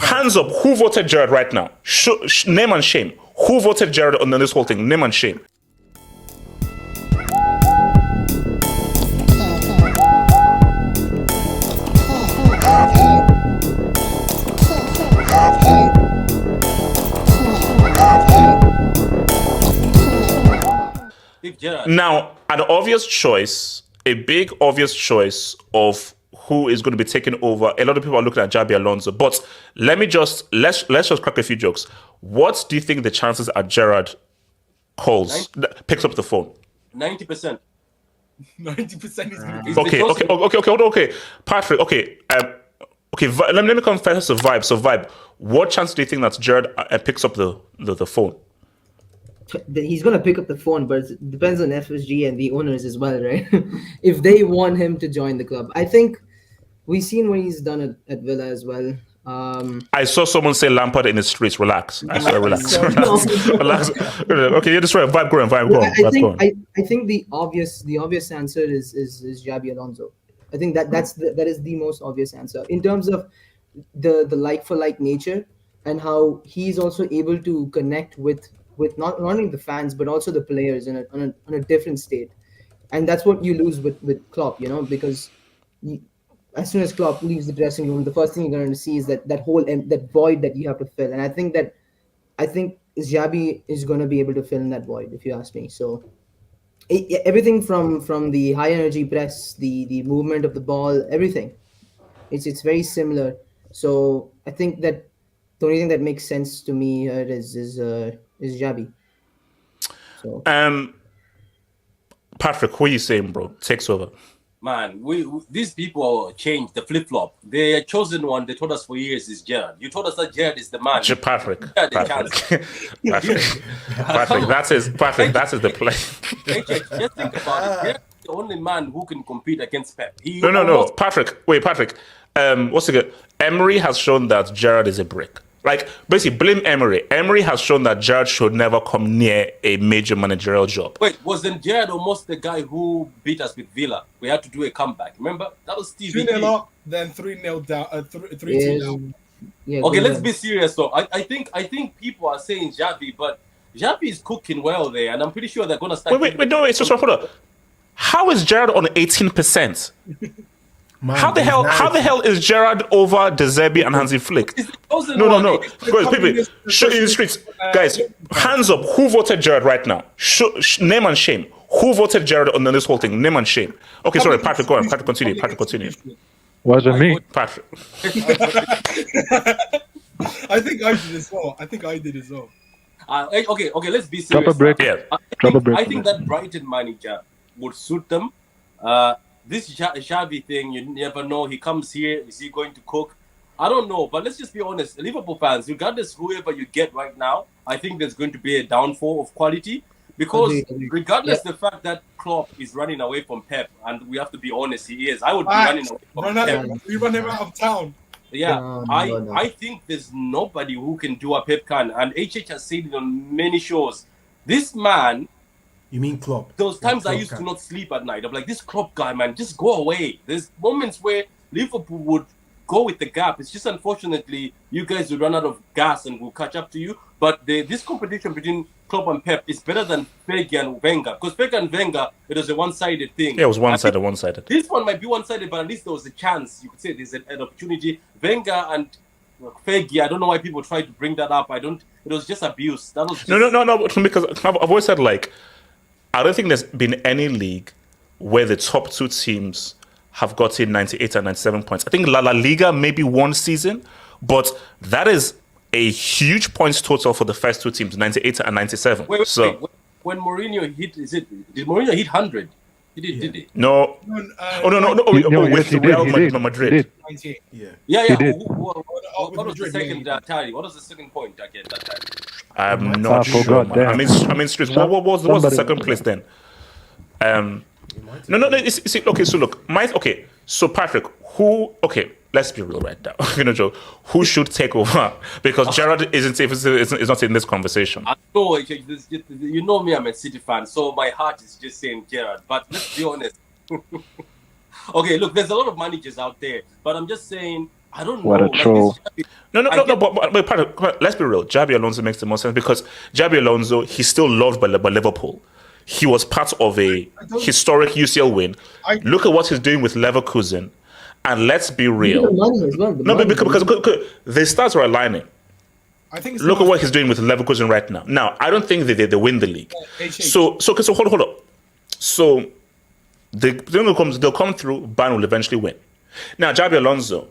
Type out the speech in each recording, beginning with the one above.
Hands up, who voted Gerrard right now? Name and shame. Who voted Gerrard on this whole thing? Name and shame. Now, an obvious choice, a big obvious choice of who is going to be taking over. A lot of people are looking at Xabi Alonso, but let's just crack a few jokes. What do you think the chances are Gerrard picks up the phone? 90%. 90% is going to be Okay. Patrick, okay. Let me confess to Vibe. So, Vibe, what chance do you think that Gerrard picks up the phone? He's going to pick up the phone, but it depends on FSG and the owners as well, right? If they want him to join the club. I think we've seen what he's done at Villa as well. I saw someone say Lampard in the streets. Relax. I swear, relax. Relax. Okay, you're just right. Vibe going. I think the obvious answer is Xabi Alonso. I think that is the most obvious answer in terms of the like for like nature and how he's also able to connect with not only the fans but also the players on a different state, and that's what you lose with Klopp, because as soon as Klopp leaves the dressing room, the first thing you're going to see is that void that you have to fill, and I think Xabi is going to be able to fill in that void, if you ask me. So everything from the high energy press, the movement of the ball, everything, it's very similar. So I think that the only thing that makes sense to me is Xabi. So. Patrick, who are you saying, bro? Takes over. Man, these people changed the flip-flop. The chosen one, they told us for years, is Gerrard. You told us that Gerrard is the man. Patrick, that is the play. Just think about it. Gerrard is the only man who can compete against Pep. No. Patrick. What's it good? Emery has shown that Gerrard is a brick. Like, basically, blame Emery. Emery has shown that Gerrard should never come near a major managerial job. Wait, wasn't Gerrard almost the guy who beat us with Villa? We had to do a comeback. Remember? That was Steve. 2-0 up, then 3-0 down, 3-2 down. Yeah, okay, let's be serious though. I think people are saying Xabi, but Xabi is cooking well there, and I'm pretty sure they're gonna start. Wait, it's just hold on. How is Gerrard on 18%? Man, how the hell is Gerrard over Zerbi and Hansi Flick? No. Guys, people, show in the streets. Guys, hands up. Who voted Gerrard right now? Name and shame. Who voted Gerrard on this whole thing? Name and shame. Okay, sorry, Patrick, go on. Patrick, continue. Wasn't me. Patrick. I think I did as well. Okay, let's be serious. Drop a break. Yeah. I think that Brighton manager would suit them. This Xavi thing, you never know. He comes here, is he going to cook? I don't know, but let's just be honest. Liverpool fans, regardless whoever you get right now, I think there's going to be a downfall of quality because regardless the fact that Klopp is running away from Pep, and we have to be honest, he is. I would be running away from Pep. We run him out of town. Yeah, I think there's nobody who can do what Pep can, and HH has said it on many shows. This man. You mean Klopp? Those times I used to not sleep at night. I'm like, this Klopp guy, man, just go away. There's moments where Liverpool would go with the gap. It's just unfortunately you guys will run out of gas and will catch up to you. But this competition between Klopp and Pep is better than Fergie and Wenger. Because Fergie and Wenger, it was a one-sided thing. Yeah, it was one-sided. This one might be one-sided, but at least there was a chance. You could say there's an opportunity. Wenger and Fergie, I don't know why people try to bring that up. It was just abuse. That was just... No, because I've always said, like, I don't think there's been any league where the top two teams have gotten 98 and 97 points. I think La Liga maybe one season, but that is a huge points total for the first two teams, 98 and 97. Wait. When Mourinho hit, did Mourinho hit 100? He did, did he? No. With Real Madrid. 98. Yeah. He did. What was the second tally? What was the second point again that time? I'm not sure. I mean, streets. What was the second place then? No. Okay, so look, so Patrick, let's be real right now. Joe, who should take over? Because Gerrard is not in this conversation. I know, you know me, I'm a City fan, so my heart is just saying Gerrard. But let's be honest. Okay, look, there's a lot of managers out there, but I'm just saying I don't What know. a troll. But pardon, let's be real. Xabi Alonso makes the most sense because Xabi Alonso, he's still loved by Liverpool. He was part of a historic UCL win. Look at what he's doing with Leverkusen. And let's be real. The money as well. Because the stars are aligning. I think Look at what he's doing with Leverkusen right now. Now, I don't think they win the league. So hold on. So they'll come through. Bayern will eventually win. Now, Xabi Alonso,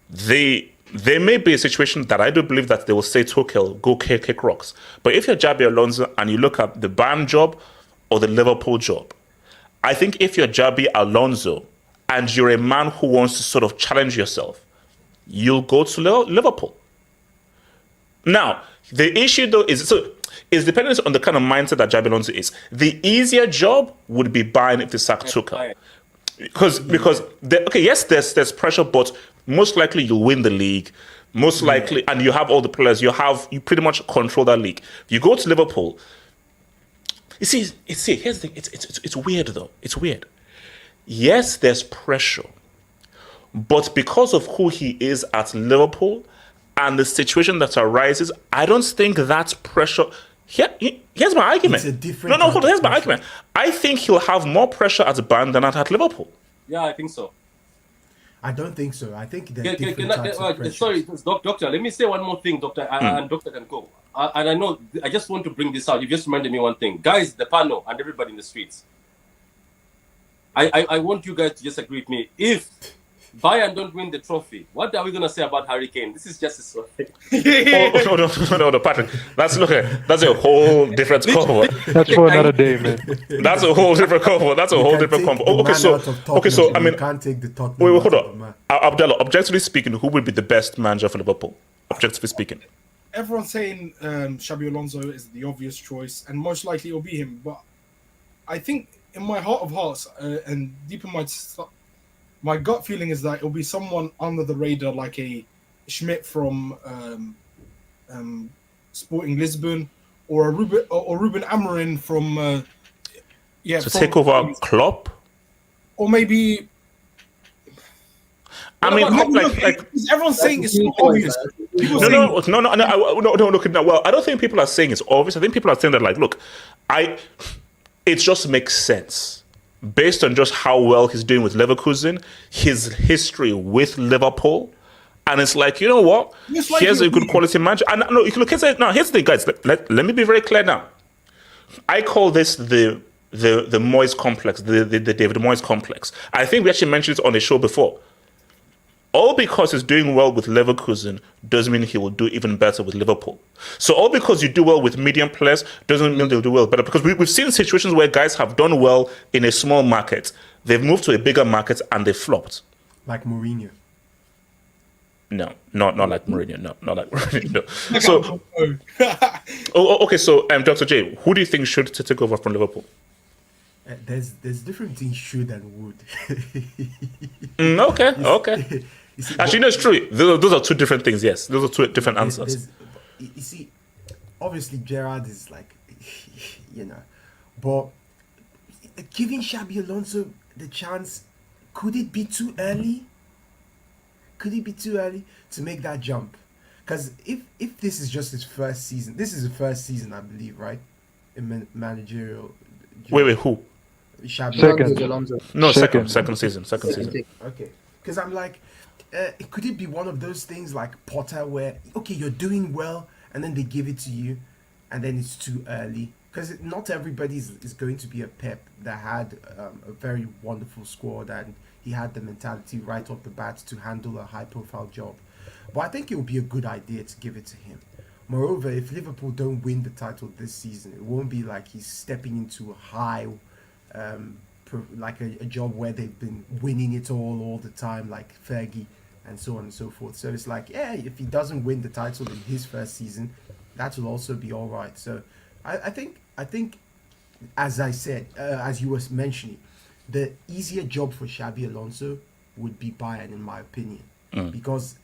there may be a situation that I do believe that they will say Tuchel, go kick rocks. But if you're Xabi Alonso and you look at the Bayern job or the Liverpool job, I think if you're Xabi Alonso and you're a man who wants to sort of challenge yourself, you'll go to Liverpool. Now, the issue though is it's dependent on the kind of mindset that Xabi Alonso is. The easier job would be Bayern if they sack Tuchel. Because yes, there's pressure, but most likely you'll win the league. Most likely, and you have all the players. You pretty much control that league. You go to Liverpool. Here's the thing. It's weird though. It's weird. Yes, there's pressure, but because of who he is at Liverpool and the situation that arises, I don't think that's pressure. Here's my argument. It's a different Hold on. Here's my argument. I think he'll have more pressure at Bayern than at Liverpool. Yeah, I think so. I don't think so. I think there's different types of pressures. Sorry, Doctor. Let me say one more thing, Doctor, and Doctor can go. And I know, I just want to bring this out. You just reminded me one thing. Guys, the panel and everybody in the streets. I want you guys to just agree with me. If Bayern don't win the trophy, what are we going to say about Harry Kane? This is just a sort of thing. No, Patrick. That's a whole different combo. That's for another day, man. That's a whole different combo. So I mean, you can't take the Tottenham. wait, hold on. Abdallah, objectively speaking, who would be the best manager for Liverpool? Objectively speaking. Everyone's saying Xabi Alonso is the obvious choice, and most likely it'll be him. But I think in my heart of hearts and deep in my gut feeling is that it'll be someone under the radar, like a Schmidt from Sporting Lisbon, or a Ruben Amorim from take over Klopp, or maybe. I mean, everyone's saying it's so obvious. No. Look, well, I don't think people are saying it's obvious. I think people are saying that, like, look, it just makes sense based on just how well he's doing with Leverkusen, his history with Liverpool, and it's like, you know what? Here's a good quality manager. And no, if you look at it now, here's the thing, guys. Let me be very clear now. I call this the Moyes complex, the David Moyes complex. I think we actually mentioned it on the show before. All because he's doing well with Leverkusen doesn't mean he will do even better with Liverpool. So all because you do well with medium players doesn't mean they'll do well better. Because we've seen situations where guys have done well in a small market. They've moved to a bigger market and they flopped. Like Mourinho. No, not like Mourinho. No, not like Mourinho. No. So, okay. So, Dr. J, who do you think should take over from Liverpool? There's different between should and would. Okay. Actually, no, it's true. Those are two different things. Yes, those are two different answers. You see, obviously Gerrard is like, but giving Xabi Alonso the chance, could it be too early? Could it be too early to make that jump? Because if this is just his first season, this is the first season, I believe, right? In managerial. Wait, who? Xabi. No, second season. Okay, because I'm like, could it be one of those things like Potter, where okay, you're doing well, and then they give it to you, and then it's too early? Because not everybody is going to be a Pep that had a very wonderful squad, and he had the mentality right off the bat to handle a high-profile job. But I think it would be a good idea to give it to him. Moreover, if Liverpool don't win the title this season, it won't be like he's stepping into a high, like a job where they've been winning it all the time, like Fergie and so on and so forth. So it's like, yeah, if he doesn't win the title in his first season, that will also be all right. So I think, as I said, as you were mentioning, the easier job for Xabi Alonso would be Bayern, in my opinion, because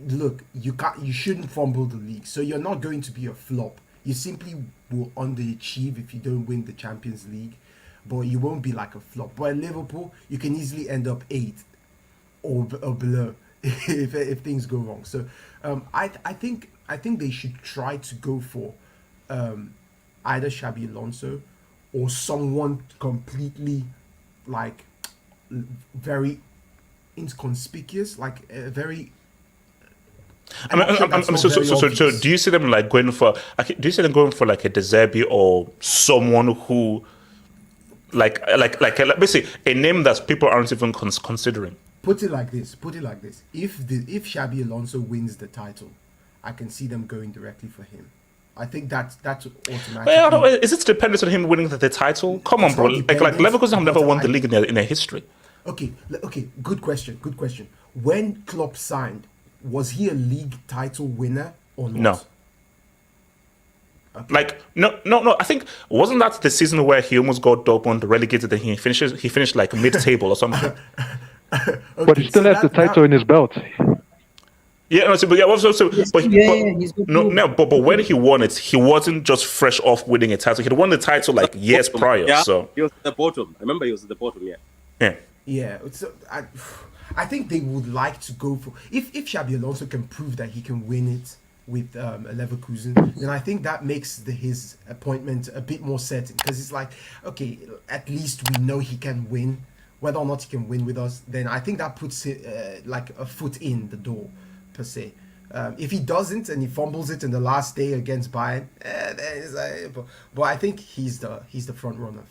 look, you shouldn't fumble the league, so you're not going to be a flop. You simply will underachieve if you don't win the Champions League, but you won't be like a flop. But at Liverpool, you can easily end up 8th or below. if things go wrong. So I think they should try to go for either Xabi Alonso or someone completely like very inconspicuous, like very. So do you see them like going for? Do you see them going for like a Zerbi or someone who, like basically a name that people aren't even considering? Put it like this. If Xabi Alonso wins the title, I can see them going directly for him. I think that's automatic. Well, is it dependent on him winning the title? Come on, bro. Like Leverkusen have never won the league in their history. Okay. Good question. When Klopp signed, was he a league title winner or not? No. Okay. Like no. I think wasn't that the season where he almost got Dortmund relegated and he finished like mid-table or something. Okay, but he still has the title in his belt. Yeah, no, but when he won it, he wasn't just fresh off winning a title. He'd won the title like years prior. Yeah, so he was at the bottom. I remember he was at the bottom. Yeah. So I think they would like to go for if Xabi Alonso can prove that he can win it with Leverkusen, then I think that makes his appointment a bit more certain, because it's like, okay, at least we know he can win. Whether or not he can win with us, then I think that puts it like a foot in the door, per se. If he doesn't and he fumbles it in the last day against Bayern, then it's like, but I think he's the front runner.